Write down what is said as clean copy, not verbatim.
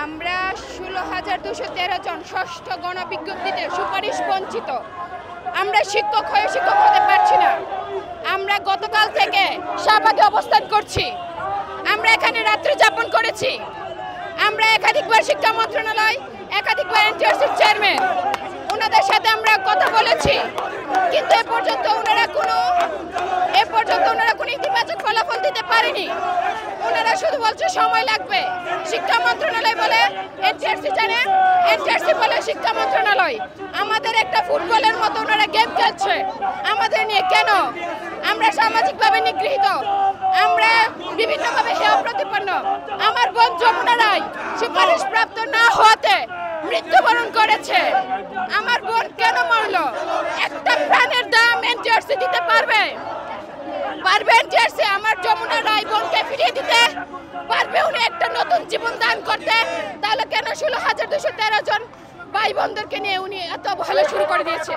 আমরা 16,213 জন ষষ্ঠ গণবিজ্ঞপ্তিতে সুপারিশ বঞ্চিত। আমরা শিক্ষক হয়ে শিক্ষক হতে পারছি না। আমরা গতকাল থেকে শাহবাগে অবস্থান করছি। আমরা এখানে রাত্রি যাপন করেছি। আমরা একাধিকবার শিক্ষা মন্ত্রণালয়, একাধিকবার এনটিআরসির চেয়ারম্যান, ওনাদের সাথে আমরা কথা বলেছি, কিন্তু এ পর্যন্ত ওনারা কোনো ইতিবাচক ফলাফল দিতে পারেনি। ওনারা শুধু বলছে সময় লাগবে। শিক্ষা মন্ত্রণালয় বলে এনটিআরসি জানে, এনটিআরসি বলে শিক্ষা মন্ত্রণালয়। আমাদের একটা ফুটবলের মতো ওনারা গেম খেলছে আমাদের নিয়ে। কেন? আমরা সামাজিকভাবে নিগৃহীত, আমরা বিভিন্নভাবে হেয় প্রতিপন্ন। আমার বোন যমুনা রায় সুপারিশ প্রাপ্ত না হওয়াতে মৃত্যুবরণ করেছে। আমার বোন কেন মরল? একটা প্রাণের দাম এনটিআরসি দিতে পারবে? এনটিআরসি আমার যমুনা রায় বোনকে ফিরিয়ে দিতে পারবে? উনি একটা নতুন জীবন দান করতে? তাহলে কেন 16,213 জন ভাই বোনদেরকে নিয়ে উনি এত অবহেলা শুরু করে দিয়েছে?